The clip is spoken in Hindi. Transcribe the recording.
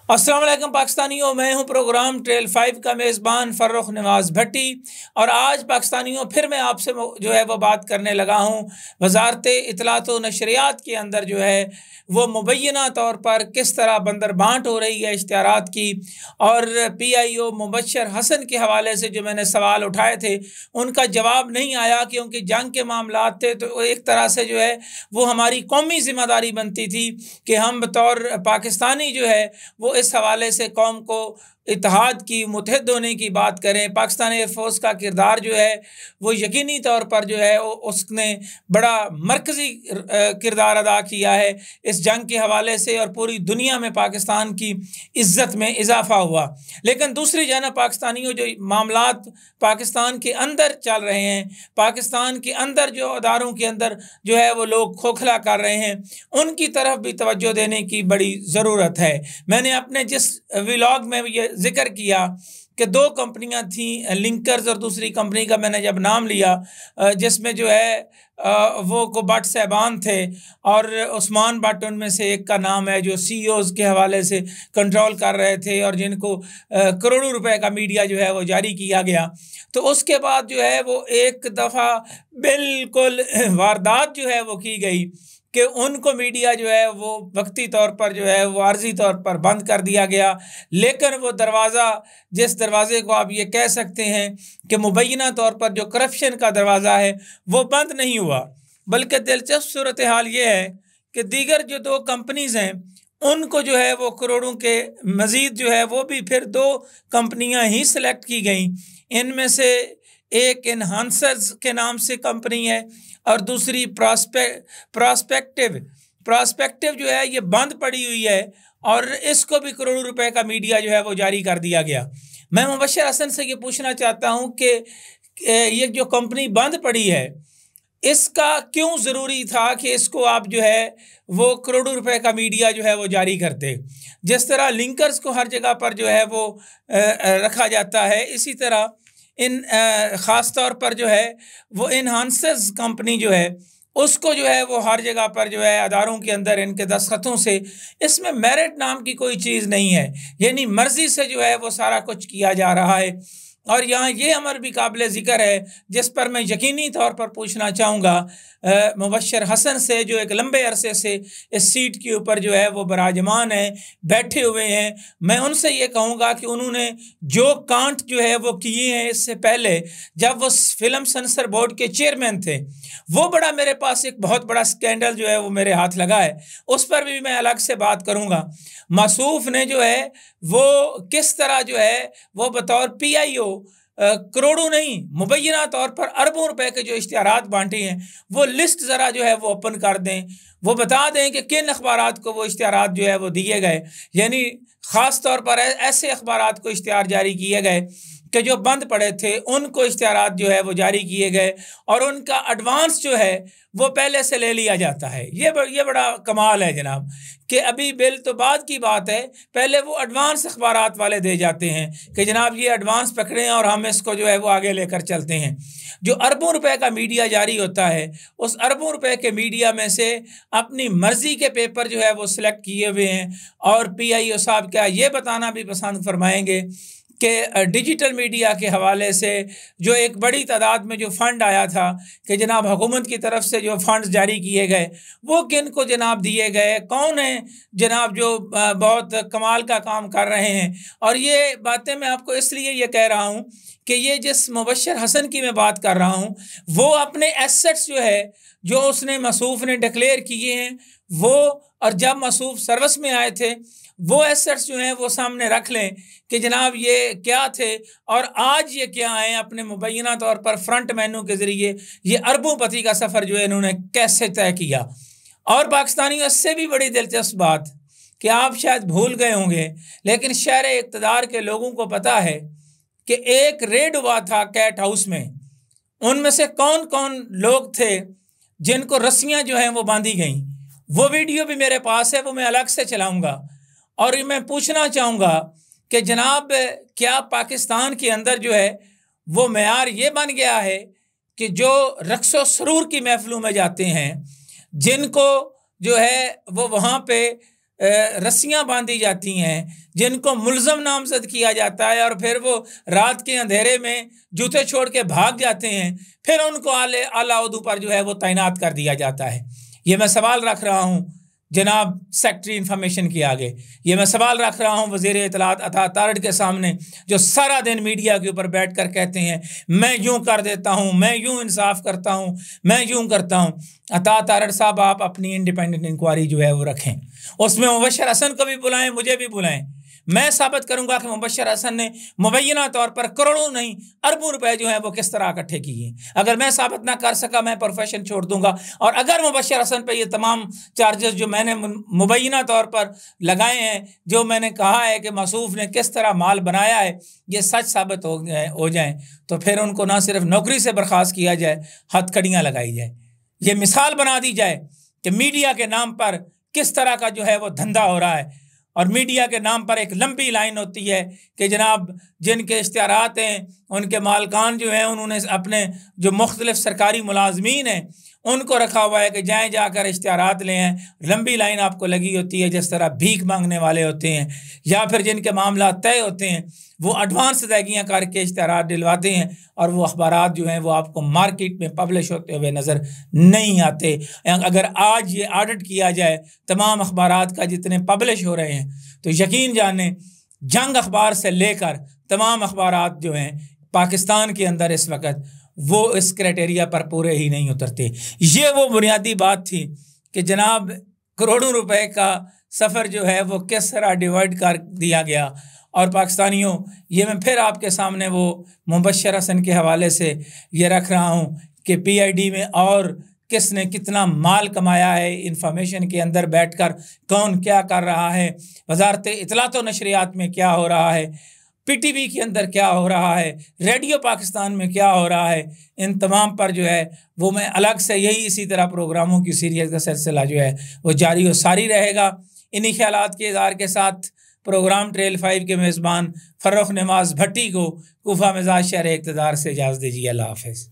अस्सलाम वालेकुम पाकिस्तानियों, मैं हूं प्रोग्राम ट्रेल 5 का मेज़बान फ़र्रुख नवाज़ भट्टी। और आज पाकिस्तानियों फिर मैं आपसे जो है वो बात करने लगा हूं वज़ारत इत्तलात व नशरियात के अंदर जो है वो मुबैना तौर पर किस तरह बंदरबांट हो रही है इश्तिहारात की। और PIO मुबश्शिर हसन के हवाले से जो मैंने सवाल उठाए थे उनका जवाब नहीं आया, क्योंकि जंग के मामलात थे तो एक तरह से जो है वो हमारी कौमी ज़िम्मेदारी बनती थी कि हम बतौर पाकिस्तानी जो है वो इस हवाले से कौम को इत्तेहाद की, मुत्तहिद होने की बात करें। पाकिस्तान एयरफोर्स का किरदार जो है वो यकीनी तौर पर जो है उसने बड़ा मरकज़ी किरदार अदा किया है इस जंग के हवाले से, और पूरी दुनिया में पाकिस्तान की इज़्ज़त में इजाफ़ा हुआ। लेकिन दूसरी जानब पाकिस्तानियों जो मामलात पाकिस्तान के अंदर चल रहे हैं, पाकिस्तान के अंदर जो अदारों के अंदर जो है वो लोग खोखला कर रहे हैं, उनकी तरफ भी तवज्जो देने की बड़ी ज़रूरत है। मैंने अपने जिस व्लॉग में ये जिक्र किया कि दो कंपनियां थीं, लिंकर्स और दूसरी कंपनी का मैंने जब नाम लिया, जिसमें जो है वो को भट्ट साहबान थे और उस्मान भट्ट उनमें से एक का नाम है, जो CEOs के हवाले से कंट्रोल कर रहे थे और जिनको करोड़ों रुपए का मीडिया जो है वो जारी किया गया। तो उसके बाद जो है वो एक दफ़ा बिल्कुल वारदात जो है वो की गई कि उनको मीडिया जो है वो वक्ती तौर पर जो है वो आर्जी तौर पर बंद कर दिया गया। लेकिन वो दरवाज़ा, जिस दरवाज़े को आप ये कह सकते हैं कि मुबैना तौर पर जो करप्शन का दरवाज़ा है वो बंद नहीं हुआ, बल्कि दिलचस्प सूरत हाल ये है कि दीगर जो दो कंपनीज़ हैं उनको जो है वो करोड़ों के मज़ीद जो है वो भी फिर दो कंपनियां ही सिलेक्ट की गई। इनमें से एक इन्हांसर्स के नाम से कंपनी है और दूसरी प्रॉस्पेक्टिव जो है ये बंद पड़ी हुई है, और इसको भी करोड़ों रुपए का मीडिया जो है वो जारी कर दिया गया। मैं मुबश्शिर हसन से ये पूछना चाहता हूँ कि ये जो कंपनी बंद पड़ी है इसका क्यों ज़रूरी था कि इसको आप जो है वो करोड़ों रुपए का मीडिया जो है वो जारी करते। जिस तरह लिंकर्स को हर जगह पर जो है वो रखा जाता है, इसी तरह इन ख़ास तौर पर जो है वो इन्हांसर्स कंपनी जो है उसको जो है वो हर जगह पर जो है अदारों के अंदर इनके दस्तखतों से, इसमें मेरिट नाम की कोई चीज़ नहीं है, यानी मर्ज़ी से जो है वो सारा कुछ किया जा रहा है। और यहाँ ये अमर भी काबिल ज़िक्र है जिस पर मैं यकीनी तौर पर पूछना चाहूँगा मुबश्शिर हसन से, जो एक लंबे अरसे से इस सीट के ऊपर जो है वो बराजमान है, बैठे हुए हैं। मैं उनसे ये कहूँगा कि उन्होंने जो कांट जो है वो किए हैं इससे पहले जब वो फिल्म सेंसर बोर्ड के चेयरमैन थे, वो बड़ा मेरे पास एक बहुत बड़ा स्कैंडल जो है वो मेरे हाथ लगा है, उस पर भी मैं अलग से बात करूँगा। मासूफ ने जो है वो किस तरह जो है वो बतौर PIO करोड़ों नहीं मुबैना तौर पर अरबों रुपए के जो इश्तिहारात बांटे हैं, वो लिस्ट ज़रा जो है वो ओपन कर दें, वो बता दें कि किन अखबारात को वो इश्तिहारात जो है वो दिए गए। यानी ख़ास तौर पर ऐसे अखबारात को इश्तिहार जारी किए गए कि जो बंद पड़े थे उनको इश्तिहारात जो है वो जारी किए गए, और उनका एडवांस जो है वो पहले से ले लिया जाता है। ये बड़ा कमाल है जनाब कि अभी बिल तो बाद की बात है, पहले वो एडवांस अखबारात वाले दे जाते हैं कि जनाब ये एडवांस पकड़ें और हम इसको जो है वो आगे लेकर चलते हैं। जो अरबों रुपए का मीडिया जारी होता है, उस अरबों रुपए के मीडिया में से अपनी मर्ज़ी के पेपर जो है वो सिलेक्ट किए हुए हैं। और PIO साहब क्या ये बताना भी पसंद फरमाएंगे कि डिजिटल मीडिया के हवाले से जो एक बड़ी तादाद में जो फ़ंड आया था कि जनाब हुकूमत की तरफ से जो फ़ंड्स जारी किए गए वो किन को जनाब दिए गए, कौन है जनाब जो बहुत कमाल का काम कर रहे हैं। और ये बातें मैं आपको इसलिए ये कह रहा हूँ कि ये जिस मुबश्शिर हसन की मैं बात कर रहा हूँ वो अपने एसेट्स जो है जो उसने मसूफ ने डिक्लेयर किए हैं वो, और जब मसूफ सर्विस में आए थे वो एसेट्स जो हैं वो सामने रख लें कि जनाब ये क्या थे और आज ये क्या हैं, अपने मुबैना तौर पर फ्रंट मेन्यू के ज़रिए ये अरबोंपति का सफ़र जो है इन्होंने कैसे तय किया। और पाकिस्तानियों से भी बड़ी दिलचस्प बात कि आप शायद भूल गए होंगे, लेकिन शहर इक़्तिदार के लोगों को पता है कि एक रेड हुआ था कैट हाउस में, उनमें से कौन कौन लोग थे जिनको रस्सियाँ जो हैं वो बांधी गईं। वो वीडियो भी मेरे पास है, वो मैं अलग से चलाऊँगा। और मैं पूछना चाहूँगा कि जनाब क्या पाकिस्तान के अंदर जो है वो मेयार ये बन गया है कि जो रक्स व सरूर की महफिलों में जाते हैं, जिनको जो है वो वहाँ पे रस्सियां बांधी जाती हैं, जिनको मुल्ज़म नामजद किया जाता है, और फिर वो रात के अंधेरे में जूते छोड़ के भाग जाते हैं, फिर उनको आला उहदों पर जो है वो तैनात कर दिया जाता है। ये मैं सवाल रख रहा हूँ जनाब सेक्रेटरी इंफॉर्मेशन के आगे, ये मैं सवाल रख रहा हूँ वज़ीर इत्तलात अता तारड़ के सामने, जो सारा दिन मीडिया के ऊपर बैठ कर कहते हैं मैं यूं कर देता हूँ, मैं यूं इंसाफ करता हूँ, मैं यूं करता हूँ। अता तारड़ साहब, आप अपनी इंडिपेंडेंट इंक्वायरी जो है वो रखें, उसमें मुबश्शिर हसन को भी बुलाएं, मुझे भी बुलाएं। मैं साबित करूंगा कि मुबश्शिर हसन ने मुबैना तौर पर करोड़ों नहीं अरबों रुपए जो है वो किस तरह इकट्ठे किए। अगर मैं साबित ना कर सका, मैं प्रोफेशन छोड़ दूंगा। और अगर मुबश्शिर हसन पे ये तमाम चार्जेस जो मैंने मुबैना तौर पर लगाए हैं, जो मैंने कहा है कि मसूफ ने किस तरह माल बनाया है, ये सच साबित हो जाए, तो फिर उनको ना सिर्फ नौकरी से बर्खास्त किया जाए, हथकड़ियाँ लगाई जाए। ये मिसाल बना दी जाए कि मीडिया के नाम पर किस तरह का जो है वो धंधा हो रहा है। और मीडिया के नाम पर एक लंबी लाइन होती है कि जनाब जिनके इश्तिहारात हैं, उनके मालकान जो हैं, उन्होंने अपने जो मुख्तलिफ सरकारी मुलाजमीन हैं उनको रखा हुआ है कि जाएँ जाकर इश्तिहारात ले आएँ। लंबी लाइन आपको लगी होती है, जिस तरह भीख मांगने वाले होते हैं, या फिर जिनके मामला तय होते हैं वो एडवांस अदायगियाँ करके इश्तिहारात दिलवाते हैं, और वो अखबारात जो हैं वो आपको मार्केट में पब्लिश होते हुए नज़र नहीं आते। अगर आज ये ऑडिट किया जाए तमाम अखबारात का जितने पब्लिश हो रहे हैं, तो यकीन जाने जंग अखबार से लेकर तमाम अखबारात जो हैं पाकिस्तान के अंदर इस वक्त वो इस क्राइटेरिया पर पूरे ही नहीं उतरते। ये वो बुनियादी बात थी कि जनाब करोड़ों रुपए का सफ़र जो है वो किस तरह डिवाइड कर दिया गया। और पाकिस्तानियों, ये मैं फिर आपके सामने वो मुबश्शिर हसन के हवाले से ये रख रहा हूँ कि PID में और किसने कितना माल कमाया है, इंफॉर्मेशन के अंदर बैठकर कौन क्या कर रहा है, वजारत इत्तलात व नशरियात में क्या हो रहा है, PTV के अंदर क्या हो रहा है, रेडियो पाकिस्तान में क्या हो रहा है, इन तमाम पर जो है वो मैं अलग से यही इसी तरह प्रोग्रामों की सीरीज़ का सिलसिला जो है वो जारी व सारी रहेगा। इन्हीं ख्यालात के इज़हार के साथ प्रोग्राम ट्रेल 5 के मेज़बान फ़र्रुख नमाज भट्टी को कूफा मिजाज शहर इक़्तिदार से इजाज़त दीजिए। अल्लाह हाफ़िज़।